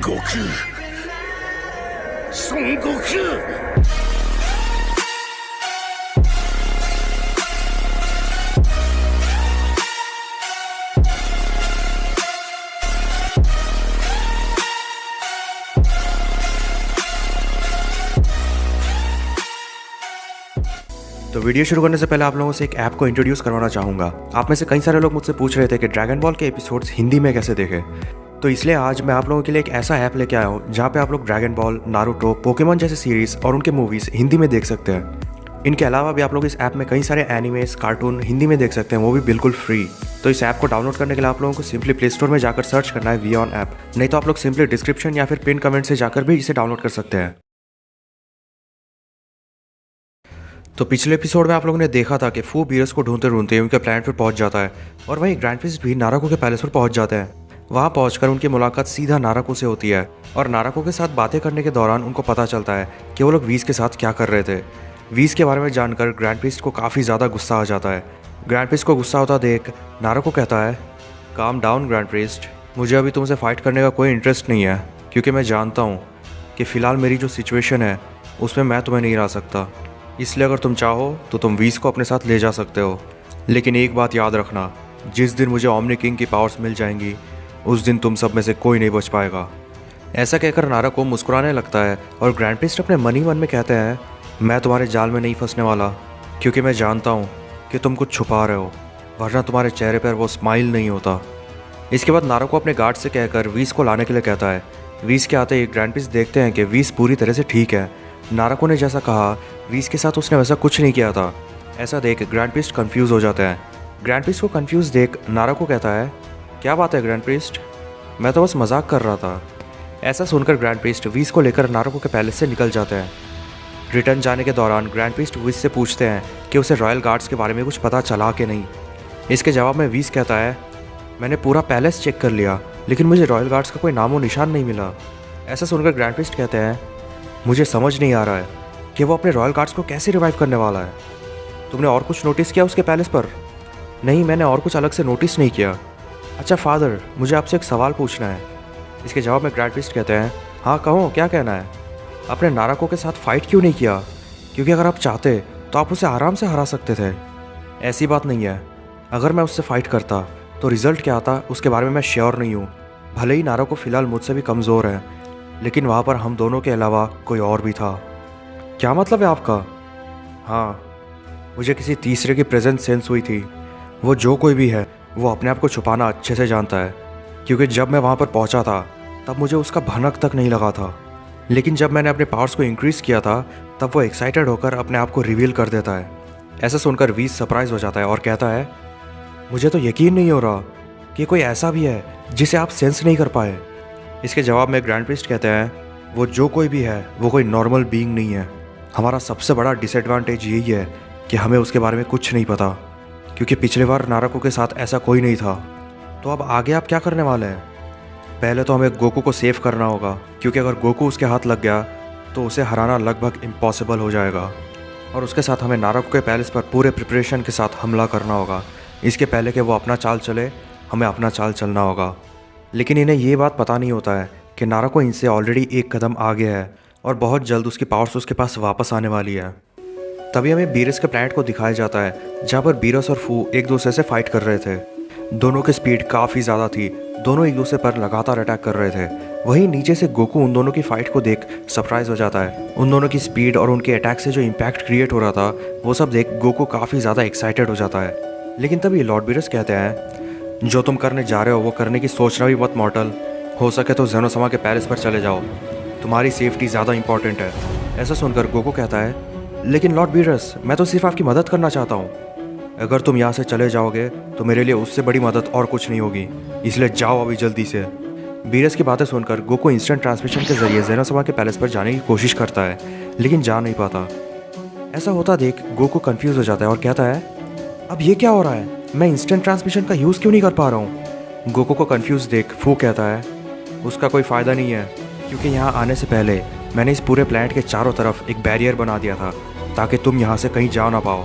悟空孫悟空。 तो वीडियो शुरू करने से पहले आप लोगों से एक ऐप को इंट्रोड्यूस करवाना चाहूँगा। आप में से कई सारे लोग मुझसे पूछ रहे थे कि ड्रैगन बॉल के एपिसोड्स हिंदी में कैसे देखें, तो इसलिए आज मैं आप लोगों के लिए एक ऐसा ऐप लेके आया हूँ जहाँ पे आप लोग ड्रैगन बॉल, नारुतो, पोकेमॉन जैसे सीरीज और उनके मूवीज़ हिंदी में देख सकते हैं। इनके अलावा भी आप लोग इस ऐप में कई सारे एनिमेस, कार्टून हिंदी में देख सकते हैं, वो भी बिल्कुल फ्री। तो इस ऐप को डाउनलोड करने के लिए आप लोगों को सिंपली प्ले स्टोर में जाकर सर्च करना है वीऑन ऐप, नहीं तो आप लोग सिंपली डिस्क्रिप्शन या फिर पिन कमेंट से जाकर भी इसे डाउनलोड कर सकते हैं। तो पिछले एपिसोड में आप लोगों ने देखा था कि फू बीरस को ढूंढते ढूंढते उनके प्लैनेट पर पहुंच जाता है और वहीं ग्रैंड प्रिस्ट भी नाराको के पैलेस पर पहुंच जाते हैं। वहां पहुंचकर उनकी मुलाकात सीधा नाराको से होती है और नाराको के साथ बातें करने के दौरान उनको पता चलता है कि वो लोग वीस के साथ क्या कर रहे थे। वीस के बारे में जानकर ग्रैंड प्रिस्ट को काफ़ी ज़्यादा गुस्सा आ जाता है। ग्रैंड प्रिस्ट को गुस्सा होता देख नाराको कहता है, काम डाउन ग्रैंड प्रिस्ट, मुझे अभी तुमसे फाइट करने का कोई इंटरेस्ट नहीं है, क्योंकि मैं जानता हूँ कि फ़िलहाल मेरी जो सिचुएशन है उसमें मैं तुम्हें नहीं हरा सकता। इसलिए अगर तुम चाहो तो तुम वीस को अपने साथ ले जा सकते हो, लेकिन एक बात याद रखना, जिस दिन मुझे ओमनी किंग की पावर्स मिल जाएंगी उस दिन तुम सब में से कोई नहीं बच पाएगा। ऐसा कहकर नाराको मुस्कुराने लगता है और ग्रैंड प्रिस्ट अपने मन ही मन में कहते हैं, मैं तुम्हारे जाल में नहीं फंसने वाला, क्योंकि मैं जानता हूँ कि तुम कुछ छुपा रहे हो, वरना तुम्हारे चेहरे पर वो स्माइल नहीं होता। इसके बाद नाराको अपने गार्ड से कहकर वीस को लाने के लिए कहता है। वीस के आते ही ग्रैंड प्रिस्ट देखते हैं कि वीस पूरी तरह से ठीक है। नाराको ने जैसा कहा वीस के साथ उसने वैसा कुछ नहीं किया था। ऐसा देख ग्रैंड प्रिस्ट कंफ्यूज हो जाते हैं। ग्रैंड प्रिस्ट को कंफ्यूज देख नाराको कहता है, क्या बात है ग्रैंड प्रिस्ट, मैं तो बस मजाक कर रहा था। ऐसा सुनकर ग्रैंड प्रिस्ट वीस को लेकर नाराको के पैलेस से निकल जाते हैं। रिटर्न जाने के दौरान ग्रैंड प्रिस्ट वीस से पूछते हैं कि उसे रॉयल गार्ड्स के बारे में कुछ पता चला कि नहीं। इसके जवाब में वीस कहता है, मैंने पूरा पैलेस चेक कर लिया लेकिन मुझे रॉयल गार्ड्स का कोई नामो निशान नहीं मिला। ऐसा सुनकर ग्रैंड प्रिस्ट कहते हैं, मुझे समझ नहीं आ रहा है कि वो अपने रॉयल गार्ड्स को कैसे रिवाइव करने वाला है। तुमने और कुछ नोटिस किया उसके पैलेस पर? नहीं, मैंने और कुछ अलग से नोटिस नहीं किया। अच्छा फादर, मुझे आपसे एक सवाल पूछना है। इसके जवाब में ग्रैंड प्रिस्ट कहते हैं, हाँ कहो, क्या कहना है? आपने नाराको के साथ फाइट क्यों नहीं किया? क्योंकि अगर आप चाहते तो आप उसे आराम से हरा सकते थे। ऐसी बात नहीं है, अगर मैं उससे फाइट करता तो रिजल्ट क्या आता उसके बारे में मैं श्योर नहीं हूँ। भले ही नाराको फ़िलहाल मुझसे भी कमज़ोर है, लेकिन वहाँ पर हम दोनों के अलावा कोई और भी था। क्या मतलब है आपका? हाँ, मुझे किसी तीसरे की प्रेजेंस सेंस हुई थी। वो जो कोई भी है वो अपने आप को छुपाना अच्छे से जानता है, क्योंकि जब मैं वहाँ पर पहुँचा था तब मुझे उसका भनक तक नहीं लगा था, लेकिन जब मैंने अपने पावर्स को इंक्रीज़ किया था तब वो एक्साइटेड होकर अपने आप को रिवील कर देता है। ऐसा सुनकर वीस सरप्राइज हो जाता है और कहता है, मुझे तो यकीन नहीं हो रहा कि कोई ऐसा भी है जिसे आप सेंस नहीं कर पाए। इसके जवाब में ग्रैंड प्रिस्ट कहते हैं, वो जो कोई भी है वो कोई नॉर्मल बीइंग नहीं है। हमारा सबसे बड़ा डिसएडवांटेज यही है कि हमें उसके बारे में कुछ नहीं पता, क्योंकि पिछले बार नाराको के साथ ऐसा कोई नहीं था। तो अब आगे आप क्या करने वाले हैं? पहले तो हमें गोकू को सेव करना होगा, क्योंकि अगर गोकू उसके हाथ लग गया तो उसे हराना लगभग इम्पॉसिबल हो जाएगा। और उसके साथ हमें नाराको के पैलेस पर पूरे प्रिपरेशन के साथ हमला करना होगा। इसके पहले कि वो अपना चाल चले, हमें अपना चाल चलना होगा। लेकिन इन्हें ये बात पता नहीं होता है कि नाराको इनसे ऑलरेडी एक कदम आगे है और बहुत जल्द उसकी पावर्स उसके पास वापस आने वाली है। तभी हमें बीरस के प्लैनेट को दिखाया जाता है, जहाँ पर बीरस और फू एक दूसरे से फाइट कर रहे थे। दोनों की स्पीड काफ़ी ज़्यादा थी, दोनों एक दूसरे पर लगातार अटैक कर रहे थे। वहीं नीचे से गोकू उन दोनों की फाइट को देख सरप्राइज हो जाता है। उन दोनों की स्पीड और उनके अटैक से जो इम्पैक्ट क्रिएट हो रहा था वो सब देख गोकू काफ़ी ज़्यादा एक्साइटेड हो जाता है। लेकिन तभी लॉर्ड बीरस कहते हैं, जो तुम करने जा रहे हो वो करने की सोचना भी मत मॉर्टल, हो सके तो ज़ेनोसमा के पैलेस पर चले जाओ, तुम्हारी सेफ्टी ज़्यादा इंपॉर्टेंट है। ऐसा सुनकर गोकू कहता है, लेकिन लॉर्ड बीरस, मैं तो सिर्फ आपकी मदद करना चाहता हूँ। अगर तुम यहाँ से चले जाओगे तो मेरे लिए उससे बड़ी मदद और कुछ नहीं होगी, इसलिए जाओ अभी जल्दी से। बीरस की बातें सुनकर गोकू इंस्टेंट ट्रांसमिशन के जरिए ज़ेनोसमा के पैलेस पर जाने की कोशिश करता है, लेकिन जा नहीं पाता। ऐसा होता देख गोकू कंफ्यूज हो जाता है और कहता है, अब ये क्या हो रहा है, मैं इंस्टेंट ट्रांसमिशन का यूज़ क्यों नहीं कर पा रहा हूँ? गोकू को कंफ्यूज देख फू कहता है, उसका कोई फ़ायदा नहीं है, क्योंकि यहाँ आने से पहले मैंने इस पूरे प्लैनेट के चारों तरफ एक बैरियर बना दिया था ताकि तुम यहाँ से कहीं जा ना पाओ।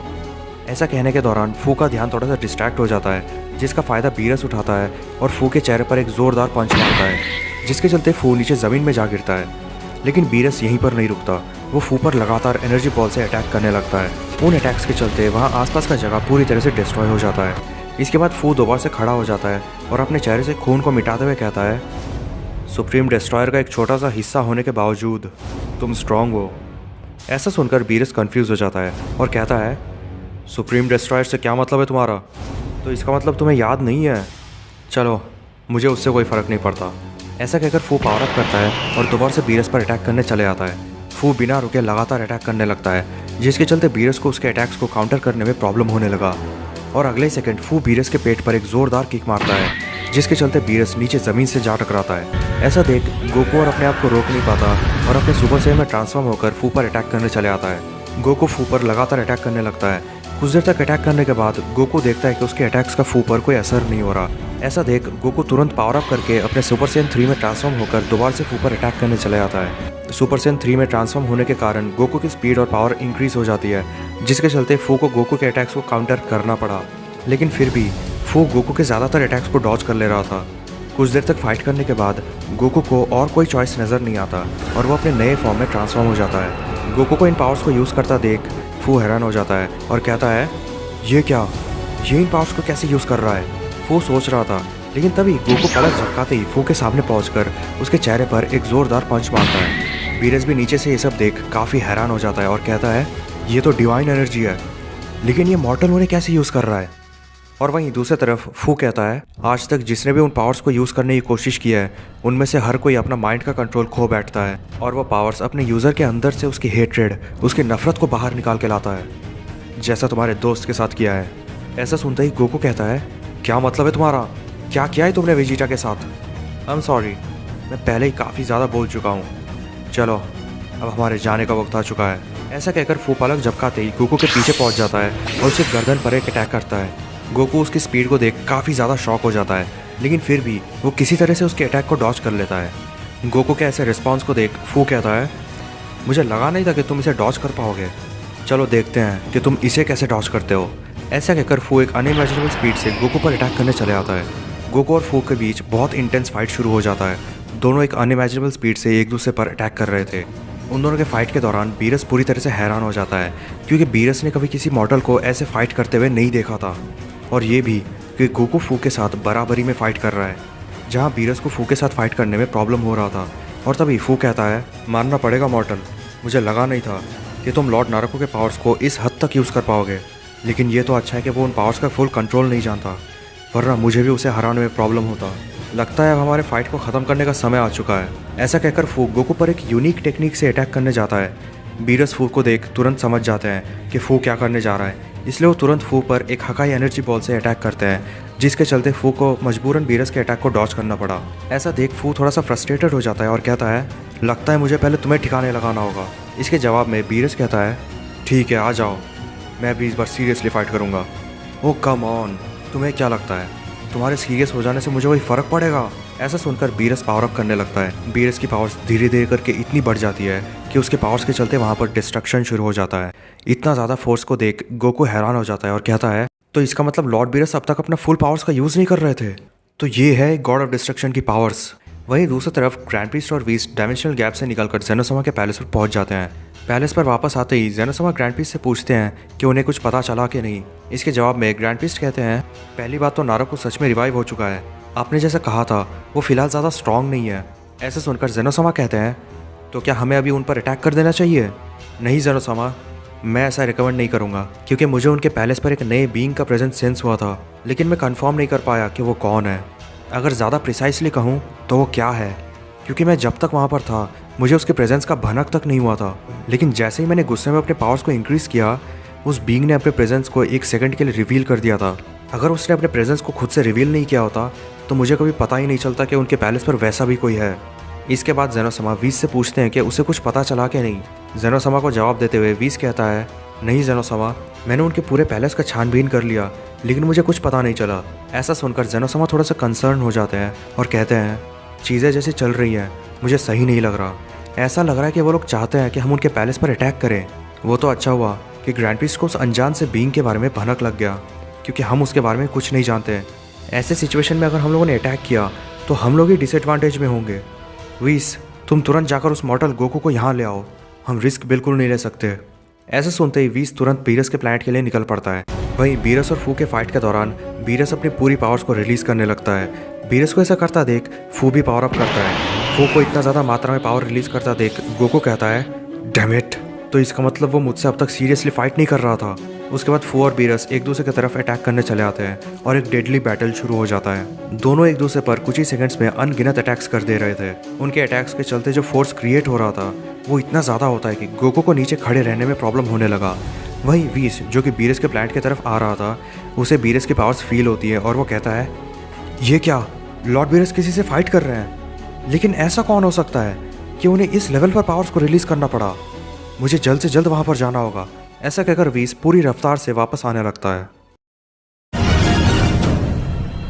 ऐसा कहने के दौरान फू का ध्यान थोड़ा सा डिस्ट्रैक्ट हो जाता है, जिसका फ़ायदा बीरस उठाता है और फू के चेहरे पर एक ज़ोरदार पंच मारता है, जिसके चलते फू नीचे ज़मीन में जा गिरता है। लेकिन बीरस यहीं पर नहीं रुकता, वो फू पर लगातार एनर्जी बॉल से अटैक करने लगता है। उन अटैक्स के चलते वहाँ आसपास का जगह पूरी तरह से डिस्ट्रॉय हो जाता है। इसके बाद फू दोबारा से खड़ा हो जाता है और अपने चेहरे से खून को मिटाते हुए कहता है, सुप्रीम डिस्ट्रॉयर का एक छोटा सा हिस्सा होने के बावजूद तुम स्ट्रांग हो। ऐसा सुनकर बीरस कंफ्यूज हो जाता है और कहता है, सुप्रीम डिस्ट्रॉयर से क्या मतलब है तुम्हारा? तो इसका मतलब तुम्हें याद नहीं है? चलो, मुझे उससे कोई फ़र्क नहीं पड़ता। ऐसा कहकर फू पावर अप करता है और दोबारा से बीरस पर अटैक करने चले आता है। फू बिना रुके लगातार अटैक करने लगता है, जिसके चलते बीरस को उसके अटैक्स को काउंटर करने में प्रॉब्लम होने लगा। और अगले सेकंड फू बीरस के पेट पर एक ज़ोरदार किक मारता है, जिसके चलते बीरस नीचे ज़मीन से जा टकराता है। ऐसा देख गोकू और अपने आप को रोक नहीं पाता और अपने सुपर सैयन में ट्रांसफॉर्म होकर फू पर अटैक करने चले आता है। गोकू फू पर लगातार अटैक करने लगता है। कुछ देर तक अटैक करने के बाद गोकू देखता है कि उसके अटैक्स का फू पर कोई असर नहीं हो रहा। ऐसा देख गोकू तुरंत पावर अप करके अपने सुपर सैयन 3 में ट्रांसफॉर्म होकर दोबारा से फू पर अटैक करने चले आता है। सुपर सैयन 3 में ट्रांसफॉर्म होने के कारण गोकू की स्पीड और पावर इंक्रीज हो जाती है, जिसके चलते फू को गोकू के अटैक्स को काउंटर करना पड़ा। लेकिन फिर भी फू गोकू के ज़्यादातर अटैक्स को डॉज कर ले रहा था। कुछ देर तक फाइट करने के बाद गोकू को और कोई चॉइस नज़र नहीं आता और वो अपने नए फॉर्म में ट्रांसफॉर्म हो जाता है। गोकू को इन पावर्स को यूज़ करता देख फू हैरान हो जाता है और कहता है, ये क्या? ये इन पावर्स को कैसे यूज़ कर रहा है? फू सोच रहा था, लेकिन तभी गोकू पलक झपकाते ही फू के सामने पहुंचकर उसके चेहरे पर एक ज़ोरदार पंच मारता है। बीरस भी नीचे से ये सब देख काफ़ी हैरान हो जाता है और कहता है, ये तो डिवाइन एनर्जी है, लेकिन ये मॉर्टल उन्हें कैसे यूज़ कर रहा है? और वहीं दूसरी तरफ फू कहता है, आज तक जिसने भी उन पावर्स को यूज़ करने की कोशिश की है, उनमें से हर कोई अपना माइंड का कंट्रोल खो बैठता है और वो पावर्स अपने यूज़र के अंदर से उसकी हेट्रेड, उसकी नफरत को बाहर निकाल के लाता है, जैसा तुम्हारे दोस्त के साथ किया है। ऐसा सुनते ही गोकू कहता है, क्या मतलब है तुम्हारा? क्या किया है तुमने वेजिटा के साथ? आई एम सॉरी, मैं पहले ही काफ़ी ज़्यादा बोल चुका हूँ। चलो, अब हमारे जाने का वक्त आ चुका है। ऐसा कहकर फू पलक झपकाते ही गोकू के पीछे पहुँच जाता है और उसे गर्दन पर एक अटैक करता है। गोकू उसकी स्पीड को देख काफ़ी ज़्यादा शॉक हो जाता है, लेकिन फिर भी वो किसी तरह से उसके अटैक को डॉज कर लेता है। गोकू के ऐसे रिस्पॉन्स को देख फू कहता है, मुझे लगा नहीं था कि तुम इसे डॉज कर पाओगे। चलो देखते हैं कि तुम इसे कैसे डॉज करते हो। ऐसा कहकर फू एक अनइमेजिनेबल स्पीड से गोकू पर अटैक करने चले आता है। गोकू और फू के बीच बहुत इंटेंस फाइट शुरू हो जाता है। दोनों एक अनइमेजिनेबल स्पीड से एक दूसरे पर अटैक कर रहे थे। उन दोनों के फाइट के दौरान बीरस पूरी तरह से हैरान हो जाता है, क्योंकि बीरस ने कभी किसी मॉडल को ऐसे फाइट करते हुए नहीं देखा था, और ये भी कि गोकू फू के साथ बराबरी में फाइट कर रहा है, जहाँ बीरस को फू के साथ फाइट करने में प्रॉब्लम हो रहा था। और तभी फू कहता है, मानना पड़ेगा मॉर्टल, मुझे लगा नहीं था कि तुम लॉर्ड नारको के पावर्स को इस हद तक यूज़ कर पाओगे, लेकिन ये तो अच्छा है कि वो उन पावर्स का फुल कंट्रोल नहीं जानता, वरना मुझे भी उसे हराने में प्रॉब्लम होता। लगता है अब हमारे फाइट को ख़त्म करने का समय आ चुका है। ऐसा कहकर फू गोकू पर एक यूनिक टेक्निक से अटैक करने जाता है। बीरस फू को देख तुरंत समझ जाते हैं कि फू क्या करने जा रहा है, इसलिए वो तुरंत फू पर एक हकाई एनर्जी बॉल से अटैक करते हैं, जिसके चलते फू को मजबूरन बीरस के अटैक को डॉज करना पड़ा। ऐसा देख फू थोड़ा सा फ्रस्ट्रेटेड हो जाता है और कहता है, लगता है मुझे पहले तुम्हें ठिकाने लगाना होगा। इसके जवाब में बीरस कहता है, ठीक है आ जाओ, मैं भी इस बार सीरियसली फाइट करूँगा। ओह कम ऑन, तुम्हें क्या लगता है तुम्हारे सीरियस हो जाने से मुझे कोई फ़र्क पड़ेगा? ऐसा सुनकर बीरस पावर अप करने लगता है। बीरस की पावर्स धीरे धीरे करके इतनी बढ़ जाती है कि उसके पावर्स के चलते वहाँ पर डिस्ट्रक्शन शुरू हो जाता है। इतना ज़्यादा फोर्स को देख गोकू हैरान हो जाता है और कहता है, तो इसका मतलब लॉर्ड बीरस अब तक अपना फुल पावर्स का यूज़ नहीं कर रहे थे? तो ये है गॉड ऑफ डिस्ट्रक्शन की पावर्स। वहीं दूसरी तरफ ग्रैंड प्रीस्ट और वीस्ट डायमेंशनल गैप से निकलकर जेनोसमा के पैलेस पर पहुंच जाते हैं। पैलेस पर वापस आते ही जेनोसमा ग्रैंड प्रीस्ट से पूछते हैं कि उन्हें कुछ पता चला कि नहीं। इसके जवाब में ग्रैंड प्रीस्ट कहते हैं, पहली बात तो नारको सच में रिवाइव हो चुका है, आपने जैसा कहा था वो फिलहाल ज़्यादा स्ट्रॉन्ग नहीं है। ऐसा सुनकर जेनोसमा कहते हैं, तो क्या हमें अभी उन पर अटैक कर देना चाहिए? नहीं जेनोसमा, मैं ऐसा रिकमेंड नहीं करूँगा, क्योंकि मुझे उनके पैलेस पर एक नए बीइंग का प्रेजेंस सेंस हुआ था, लेकिन मैं कंफर्म नहीं कर पाया कि वो कौन है। अगर ज़्यादा प्रिसाइसली कहूँ तो वो क्या है, क्योंकि मैं जब तक वहाँ पर था मुझे उसके प्रेजेंस का भनक तक नहीं हुआ था, लेकिन जैसे ही मैंने गुस्से में अपने पावर्स को इंक्रीज़ किया, उस बीइंग ने अपने प्रेजेंस को एक सेकंड के लिए रिवील कर दिया था। अगर उसने अपने प्रेजेंस को खुद से रिवील नहीं किया होता तो मुझे कभी पता ही नहीं चलता कि उनके पैलेस पर वैसा भी कोई है। इसके बाद जेनोसमा वीस से पूछते हैं कि उसे कुछ पता चला कि नहीं। जेनोसमा को जवाब देते हुए वीस कहता है, नहीं जेनोसमा, मैंने उनके पूरे पैलेस का छानबीन कर लिया, लेकिन मुझे कुछ पता नहीं चला। ऐसा सुनकर जेनोसमा थोड़ा सा कंसर्न हो जाते हैं और कहते हैं, चीज़ें जैसे चल रही हैं मुझे सही नहीं लग रहा। ऐसा लग रहा है कि वो लोग चाहते हैं कि हम उनके पैलेस पर अटैक करें। वो तो अच्छा हुआ कि ग्रैंड प्रीस्ट को उस अनजान से बीइंग के बारे में भनक लग गया, क्योंकि हम उसके बारे में कुछ नहीं जानते। ऐसे सिचुएशन में अगर हम लोगों ने अटैक किया तो हम लोग ही डिसएडवांटेज में होंगे, वीस, तुम तुरंत जाकर उस मॉर्टल गोकू को यहाँ ले आओ, हम रिस्क बिल्कुल नहीं ले सकते। ऐसे सुनते ही वीस तुरंत बीरस के प्लैनेट के लिए निकल पड़ता है। वहीं बीरस और फू के फाइट के दौरान बीरस अपनी पूरी पावर्स को रिलीज करने लगता है। बीरस को ऐसा करता देख फू भी पावर अप करता है। फू को इतना ज़्यादा मात्रा में पावर रिलीज करता देख गोकू कहता है, डैम इट, तो इसका मतलब वो मुझसे अब तक सीरियसली फाइट नहीं कर रहा था। उसके बाद फू और बीरस एक दूसरे की तरफ अटैक करने चले आते हैं और एक डेडली बैटल शुरू हो जाता है। दोनों एक दूसरे पर कुछ ही सेकंड्स में अनगिनत अटैक्स कर दे रहे थे। उनके अटैक्स के चलते जो फोर्स क्रिएट हो रहा था वो इतना ज़्यादा होता है कि गोकू को नीचे खड़े रहने में प्रॉब्लम होने लगा। वहीं वीस जो कि बीरस के प्लैनेट की तरफ आ रहा था, उसे बीरस की पावर्स फील होती है और वो कहता है, ये क्या, लॉर्ड बीरस किसी से फाइट कर रहे हैं? लेकिन ऐसा कौन हो सकता है कि उन्हें इस लेवल पर पावर्स को रिलीज करना पड़ा? मुझे जल्द से जल्द वहाँ पर जाना होगा। ऐसा कहकर वीस पूरी रफ्तार से वापस आने लगता है।